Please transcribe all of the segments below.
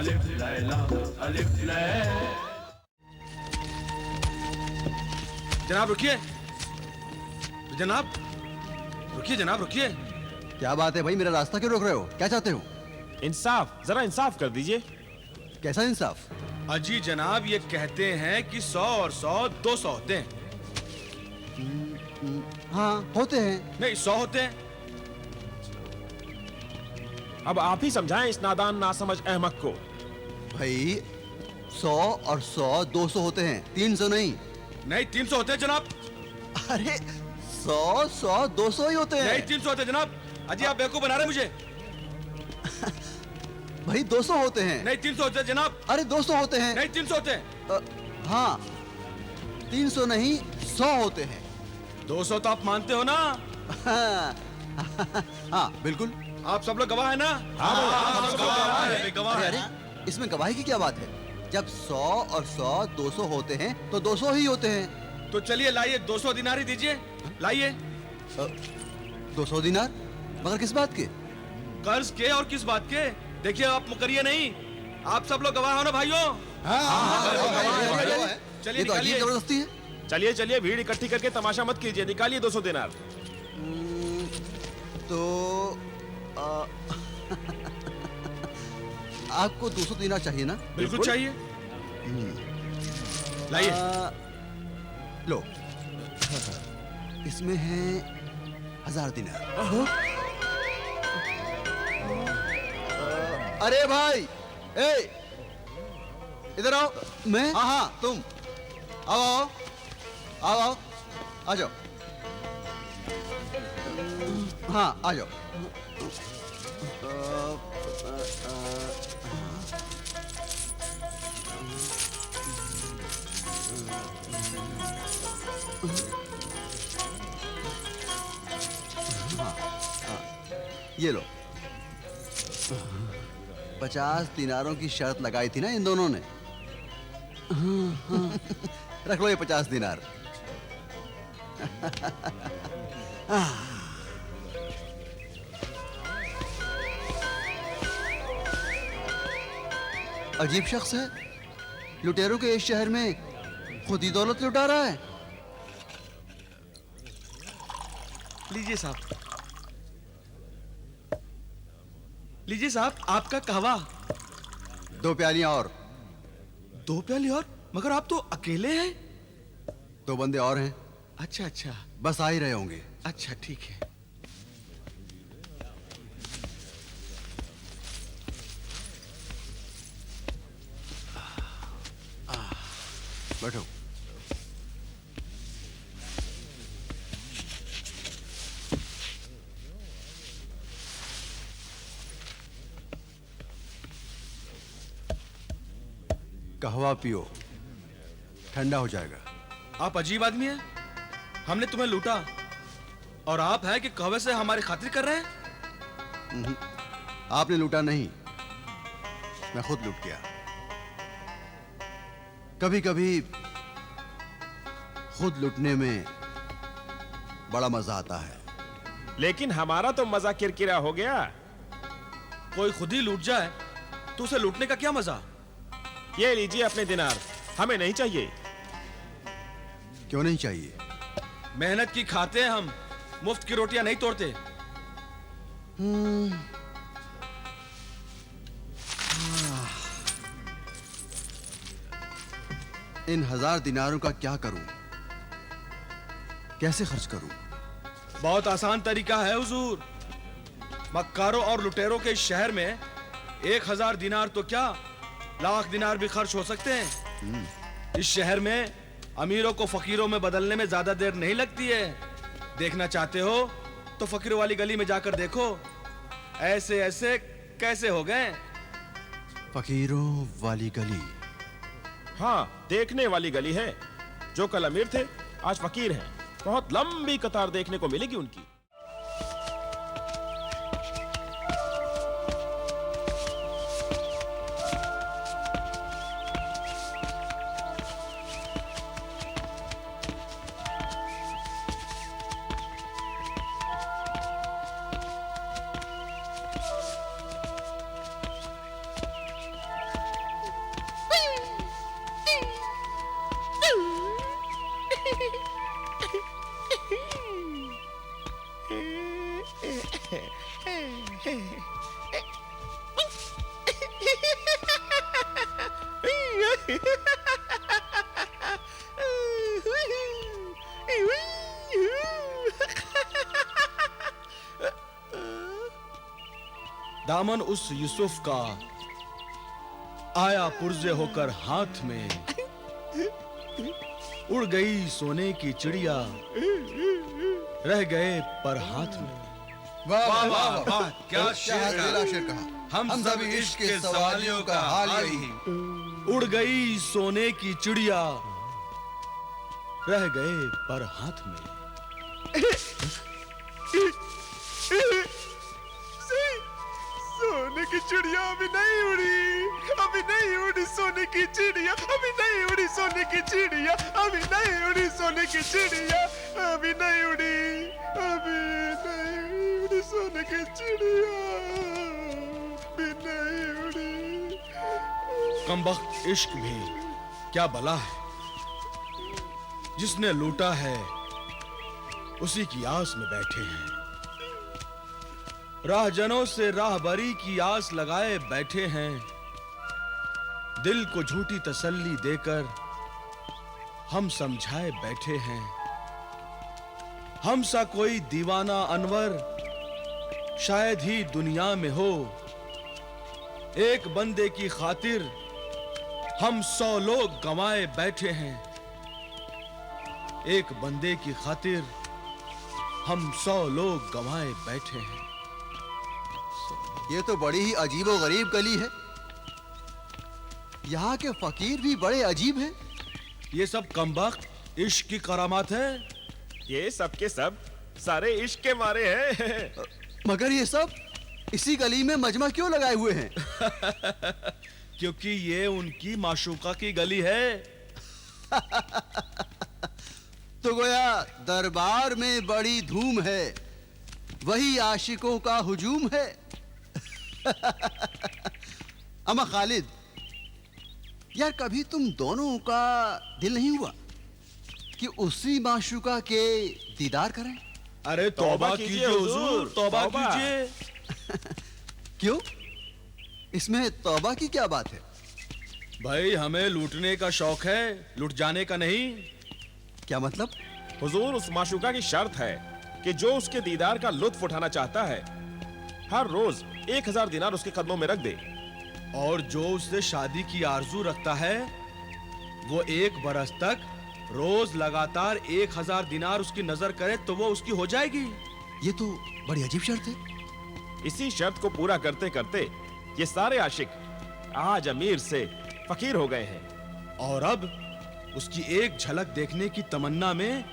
अलिफ लैला अलिफ लैला। जनाब रुकिए, जनाब रुकिए, जनाब रुकिए। क्या बात है भाई, मेरा रास्ता क्यों रोक रहे हो? क्या चाहते हो? इंसाफ, जरा इंसाफ कर दीजिए। कैसा इंसाफ? अजी जनाब, ये कहते हैं कि 100 और 100 200 होते हैं। हाँ होते हैं। नहीं, 100 होते हैं। अब आप ही समझाएं इस नादान नासमझ अहमक को। भाई 100 और 100 200 होते हैं, 300 नहीं। नहीं, 300 होते हैं जनाब। अरे 100 100 200 ही होते हैं। नहीं, 300 होते हैं जनाब। अजी आप बेवकूफ बना रहे हैं मुझे। भाई 200 होते हैं। नहीं, 300 होते हैं जनाब। अरे 200 होते हैं। नहीं, 300 होते हैं। हाँ 300 नहीं 100 होते हैं। 200 तो आप मानते हो ना? हाँ बिल्कुल। आप सब लोग गवाह है ना? हाँ, सब लोग गवाह है, गवाह अरे है। अरे इसमें गवाही की क्या बात है? जब 100 और 100 200 होते हैं तो 200 ही होते हैं। तो चलिए लाइए, 200 दिनार ही दीजिए, लाइए। 200 दिनार? मगर किस बात के? कर्ज के और किस बात के? देखिए आप मुकरिए नहीं, आप सब लोग गवाह हो ना भाइयों? चलिए ये तो अजीब निकालिए। जबरदस्ती है। चलिए चलिए, भीड़ इकट्ठी करके तमाशा मत कीजिए, निकालिए 200 दिनार। तो आपको 200 दिनार चाहिए ना? बिल्कुल चाहिए। लाइए। लो इसमें है 1000 दिनार। अरे भाई, ए इधर आओ। मैं? हाँ हाँ तुम आओ आओ आओ आओ, आ जाओ। हाँ आ जाओ। ये लो। 50 दिनारों की शर्त लगाई थी ना इन दोनों ने। रख लो ये 50 दिनार। अजीब शख्स है, लुटेरों के इस शहर में खुद ही दौलत लुटा रहा है। लीजिए साहब, लीजिए साहब, आपका कहवा। 2 प्यालियां और। 2 प्याली और? मगर आप तो अकेले हैं। 2 बंदे और हैं। अच्छा अच्छा। बस आ ही रहे होंगे। अच्छा ठीक है। बैठो। कहवा पियो, ठंडा हो जाएगा। आप अजीब आदमी हैं। हमने तुम्हें लूटा और आप है कि कहवे से हमारी खातिर कर रहे हैं? आपने लूटा नहीं, मैं खुद लूट गया। कभी कभी खुद लूटने में बड़ा मजा आता है। लेकिन हमारा तो मजा किरकिरा हो गया। कोई खुद ही लूट जाए तो उसे लूटने का क्या मजा? ये लीजिए अपने दिनार, हमें नहीं चाहिए। क्यों नहीं चाहिए? मेहनत की खाते हैं हम, मुफ्त की रोटियां नहीं तोड़ते। इन 1000 दिनारों का क्या करूं? कैसे खर्च करूं? बहुत आसान तरीका है हुजूर। मक्कारों और लुटेरों के इस शहर में 1000 दिनार तो क्या, लाख दिनार भी खर्च हो सकते हैं। इस शहर में अमीरों को फकीरों में बदलने में ज्यादा देर नहीं लगती है। देखना चाहते हो तो फकीरों वाली गली में जाकर देखो, ऐसे ऐसे कैसे हो गए। फकीरों वाली गली? हाँ, देखने वाली गली है। जो कल अमीर थे आज फकीर हैं। बहुत लंबी कतार देखने को मिलेगी उनकी। दामन उस यूसुफ का आया पुर्जे होकर हाथ में, उड़ गई सोने की चिड़िया, रह गए पर हाथ में। वाह वाह वाह वाह, क्या शेर कहा। हम सब इश्क के सवालियों का हाल यही। उड़ गई सोने की चिड़िया, रह गए पर हाथ में। सोने की चिड़िया अभी नहीं उड़ी, अभी नहीं उड़ी सोने की चिड़िया, अभी नहीं उड़ी सोने की चिड़िया, अभी नहीं उड़ी सोने की चिड़िया, अभी नहीं उड़ी, अभी नहीं उड़ी सोने की चिड़िया, अभी नहीं उड़ी। कमबख्त इश्क भी क्या बला है, जिसने लूटा है उसी की आस में बैठे हैं। राहजनों से राहबरी की आस लगाए बैठे हैं, दिल को झूठी तसल्ली देकर हम समझाए बैठे हैं। हम सा कोई दीवाना अनवर शायद ही दुनिया में हो, एक बंदे की खातिर हम 100 लोग गंवाए बैठे हैं। एक बंदे की खातिर हम 100 लोग गंवाए बैठे हैं। ये तो बड़ी ही अजीबो गरीब गली है। यहाँ के फकीर भी बड़े अजीब हैं। ये सब कमबख्त इश्क की करामात है। ये सब के सब सारे इश्क के मारे हैं। मगर ये सब इसी गली में मजमा क्यों लगाए हुए हैं? क्योंकि ये उनकी माशूका की गली है। तो गोया दरबार में बड़ी धूम है, वही आशिकों का हुजूम है। अमा खालिद, यार कभी तुम दोनों का दिल नहीं हुआ कि उसी माशूका के दीदार करें? अरे तौबा कीजिए हुजूर, तौबा कीजिए। क्यों? इसमें तौबा की क्या बात है? भाई हमें लूटने का शौक है, लुट जाने का नहीं। क्या मतलब? हुजूर, उस माशूका की शर्त है कि जो उसके दीदार का लुत्फ उठाना चाहता है, हर रोज 1000 दिनार उसके कदमों में रख दे। और जो उससे शादी की आरजू रखता है, वो 1 बरस तक रोज लगातार 1000 दिनार उसकी नजर करे तो वो उसकी हो जाएगी। ये तो बड़ी अजीब शर्त है। इसी शर्त को पूरा करते करते ये सारे आशिक आज अमीर से फकीर हो गए हैं। और अब उसकी एक झलक देखने की तमन्ना में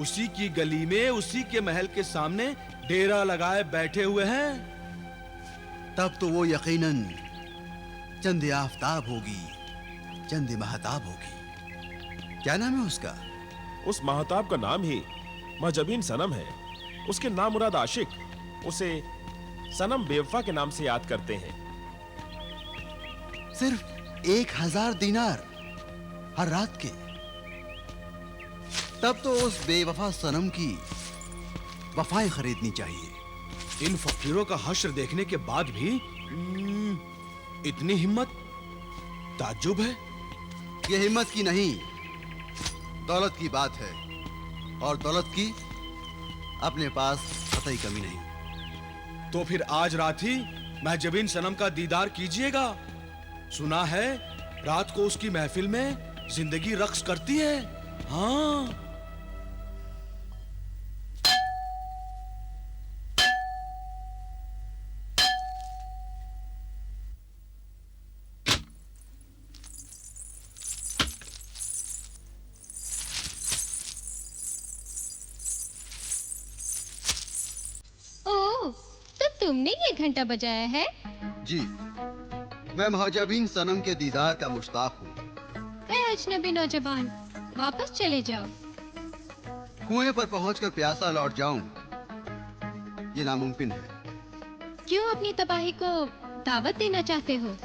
उसी की गली में, उसी के महल के सामने डेरा लगाए बैठे हुए हैं। तब तो वो यकीनन चंद आफताब होगी, चंद महताब होगी। क्या नाम है उसका? उस महताब का नाम ही महजबीन सनम है। उसके नामुराद आशिक उसे सनम बेवफा के नाम से याद करते हैं। सिर्फ 1000 दिनार हर रात के। तब तो उस बेवफा सनम की वफाएं खरीदनी चाहिए। इन फकीरों का हश्र देखने के बाद भी इतनी हिम्मत, ताज्जुब है। ये हिम्मत की नहीं, दौलत की बात है। और दौलत की अपने पास कतई कमी नहीं। तो फिर आज रात ही महजबीन सनम का दीदार कीजिएगा। सुना है रात को उसकी महफिल में जिंदगी रक्स करती है। हाँ। तुमने ये घंटा बजाया है? जी, मैं महजबीन सनम के दीदार का मुश्ताक हूँ। ऐ अजनबी नौजवान, वापस चले जाओ। कुएं पर पहुंचकर प्यासा लौट जाऊं, ये नामुमकिन है। क्यों अपनी तबाही को दावत देना चाहते हो?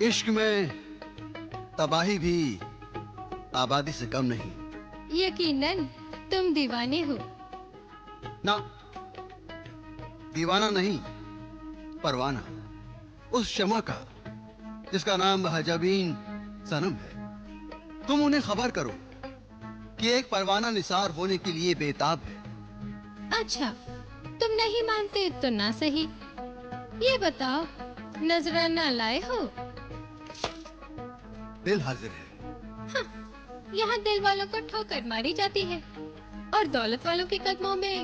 इश्क में तबाही भी आबादी से कम नहीं। यकीनन तुम दीवाने हो। ना, दीवाना नहीं, परवाना। उस शमा का जिसका नाम महजबीन सनम है। तुम उन्हें खबर करो कि एक परवाना निसार होने के लिए बेताब है। अच्छा, तुम नहीं मानते तो ना सही। ये बताओ, नजराना लाए हो? दिल हाजिर है। यहाँ दिल वालों को ठोकर मारी जाती है और दौलत वालों के कदमों में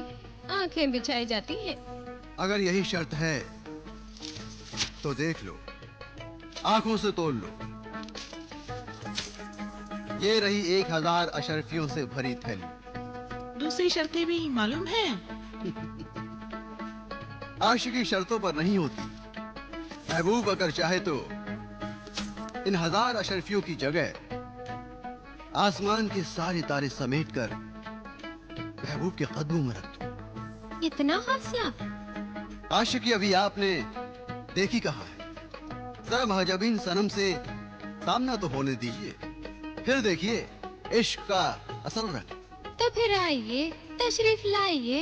आंखें बिछाई जाती हैं। अगर यही शर्त है तो देख लो, आंखों से तोल लो। ये रही 1000 अशरफियों से भरी थैली। दूसरी शर्तें भी मालूम है? आशिकी शर्तों पर नहीं होती। महबूब अगर चाहे तो इन 1000 अशरफियों की जगह आसमान के सारे तारे समेटकर महबूब के कदमों में रख दो। इतना हौसला? आशिकी अभी आपने देखी कहाँ है? जरा महजबीन सनम से सामना तो होने दीजिए, फिर देखिए इश्क का असल रंग। तो फिर आइए, तशरीफ लाइए।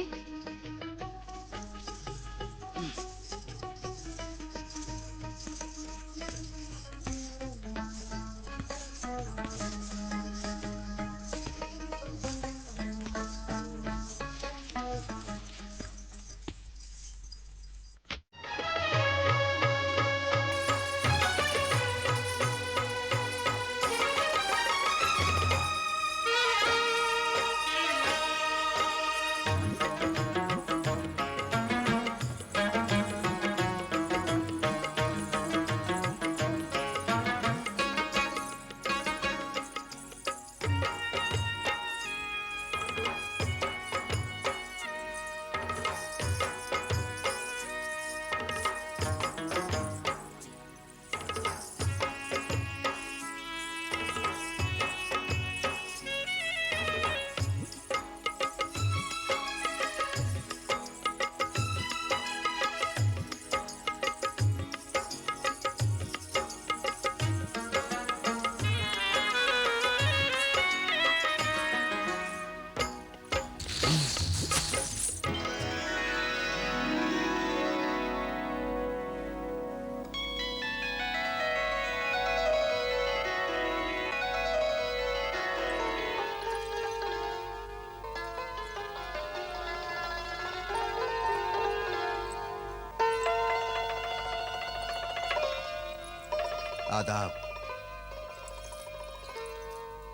आदाब।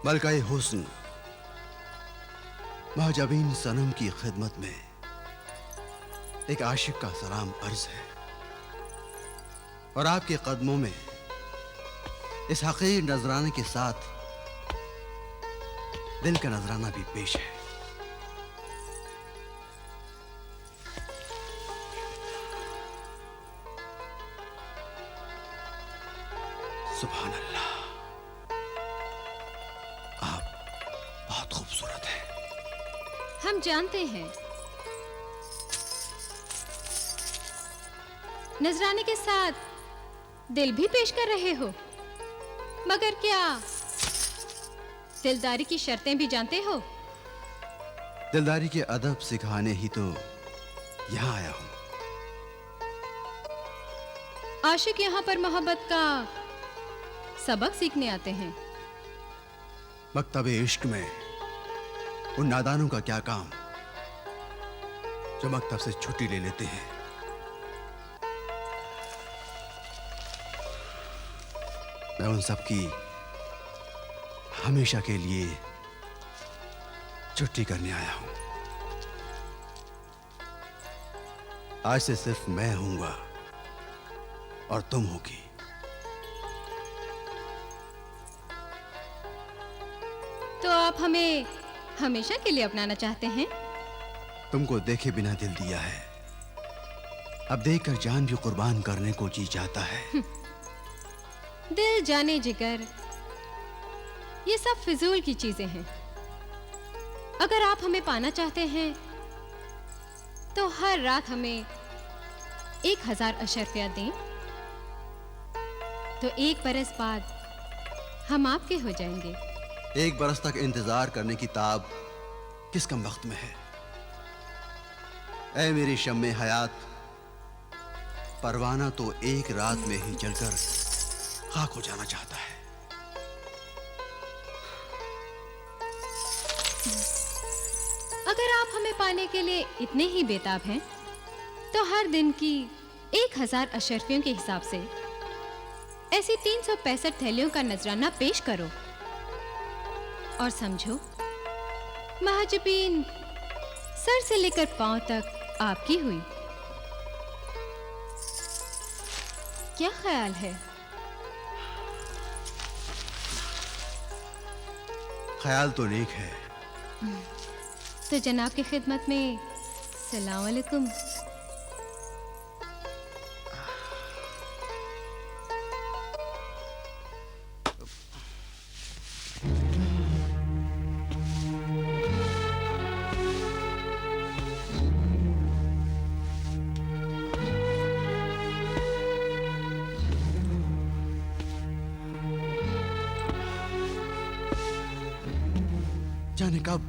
मलका-ए हुस्न महजबीन सनम की खिदमत में एक आशिक का सलाम अर्ज है और आपके कदमों में इस हकीर नजराने के साथ दिल का नजराना भी पेश है। सुभान अल्लाह, आप बहुत खूबसूरत हैं। हम जानते हैं। नजराने के साथ दिल भी पेश कर रहे हो, मगर क्या दिलदारी की शर्तें भी जानते हो? दिलदारी के अदब सिखाने ही तो यहाँ आया हूँ। आशिक यहाँ पर मोहब्बत का सबक सीखने आते हैं। मकतबे इश्क में उन नादानों का क्या काम जो मकतब से छुट्टी ले लेते हैं। मैं उन सब की हमेशा के लिए छुट्टी करने आया हूं। आज से सिर्फ मैं हूंगा और तुम होगी। तो आप हमें हमेशा के लिए अपनाना चाहते हैं? तुमको देखे बिना दिल दिया है, अब देखकर जान भी कुर्बान करने को जी जाता है। दिल जाने जिगर, ये सब फिजूल की चीजें हैं। अगर आप हमें पाना चाहते हैं तो हर रात हमें 1000 अशर्फिया दें, तो 1 बरस बाद हम आपके हो जाएंगे। 1 बरस तक इंतजार करने की ताब किस कम वक्त में है। ऐ मेरी शम्मे हयात, परवाना तो 1 रात में ही जलकर खाक हो जाना चाहता है। अगर आप हमें पाने के लिए इतने ही बेताब हैं, तो हर दिन की 1000 अशरफियों के हिसाब से ऐसी 365 थैलियों का नजराना पेश करो और समझो, महजबीन सर से लेकर पांव तक आपकी हुई। क्या ख्याल है? ख्याल तो नेक है। तो जनाब की खिदमत में सलाम अलैकुम। जाने कब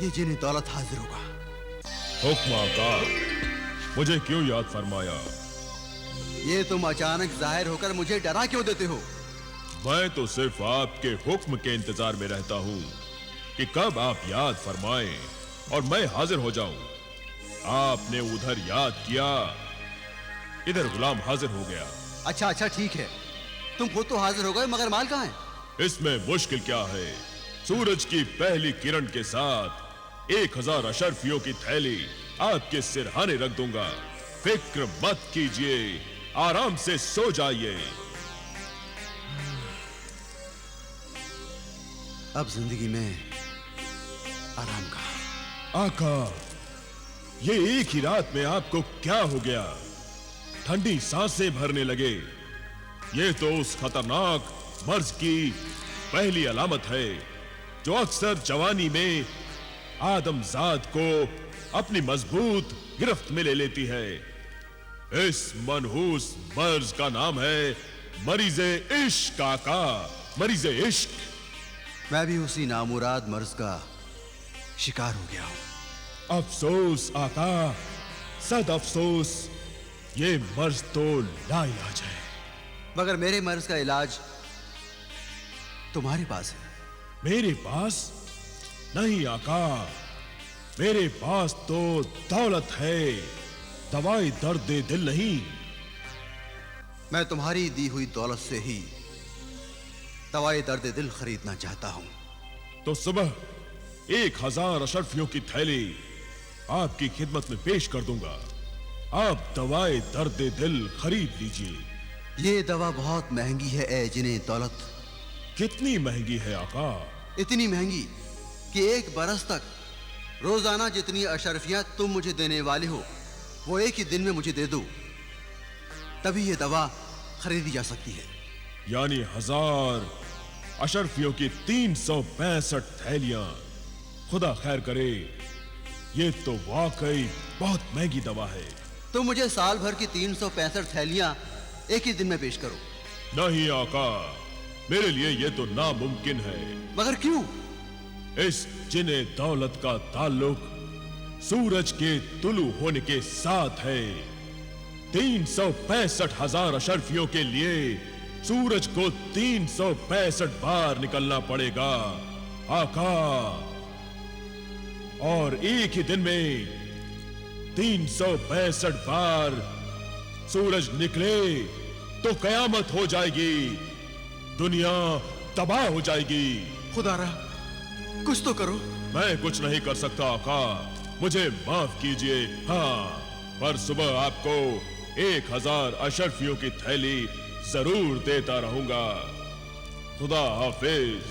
ये जिन्हें दौलत हाजिर होगा। हुक्म आका, मुझे क्यों याद फरमाया? ये तुम अचानक जाहिर होकर मुझे डरा क्यों देते हो? मैं तो सिर्फ आपके हुक्म के इंतजार में रहता हूँ कि कब आप याद फरमाएं और मैं हाजिर हो जाऊं। आपने उधर याद किया, इधर गुलाम हाजिर हो गया। अच्छा ठीक है, तुम खुद तो हाजिर हो गए, मगर माल कहाँ है? इसमें मुश्किल क्या है? सूरज की पहली किरण के साथ 1000 अशरफियों की थैली आपके सिरहाने रख दूंगा। फिक्र मत कीजिए, आराम से सो जाइए। अब जिंदगी में आराम का। आका, ये एक ही रात में आपको क्या हो गया? ठंडी सांसें भरने लगे। ये तो उस खतरनाक मर्ज की पहली अलामत है जो अक्सर जवानी में आदमजाद को अपनी मजबूत गिरफ्त में ले लेती है। इस मनहूस मर्ज का नाम है मरीज़े इश्क। आका, मरीज़े इश्क। मैं भी उसी नामुराद मर्ज का शिकार हो गया हूं। अफसोस आका, सद अफसोस, ये मर्ज तो लाइलाज है। मगर मेरे मर्ज का इलाज तुम्हारे पास है। मेरे पास नहीं आका, मेरे पास तो दौलत है, दवाई दर्द दिल नहीं। मैं तुम्हारी दी हुई दौलत से ही दवाई दर्द दिल खरीदना चाहता हूं। तो सुबह 1000 अशरफियों की थैली आपकी खिदमत में पेश कर दूंगा। आप दवाई दर्द दिल खरीद लीजिए। ये दवा बहुत महंगी है ए जिन्हें दौलत। कितनी महंगी है आका? इतनी महंगी कि 1 बरस तक रोजाना जितनी अशरफियां तुम मुझे देने वाले हो वो एक ही दिन में मुझे दे दो, तभी ये दवा खरीदी जा सकती है। यानी 1000 अशरफियों की 365 थैलियां। खुदा खैर करे, ये तो वाकई बहुत महंगी दवा है। तुम मुझे साल भर की 365 थैलियां एक ही दिन में पेश करो। नहीं आका, मेरे लिए ये तो नामुमकिन है। मगर क्यों? इस जिने दौलत का ताल्लुक सूरज के तुलू होने के साथ है। 365,000 अशरफियों के लिए सूरज को 365 बार निकलना पड़ेगा आका, और एक ही दिन में 365 बार सूरज निकले तो कयामत हो जाएगी, दुनिया तबाह हो जाएगी। खुदारा कुछ तो करो। मैं कुछ नहीं कर सकता आका, मुझे माफ कीजिए। हाँ, पर सुबह आपको 1000 अशरफियों की थैली जरूर देता रहूंगा। खुदा हाफिज।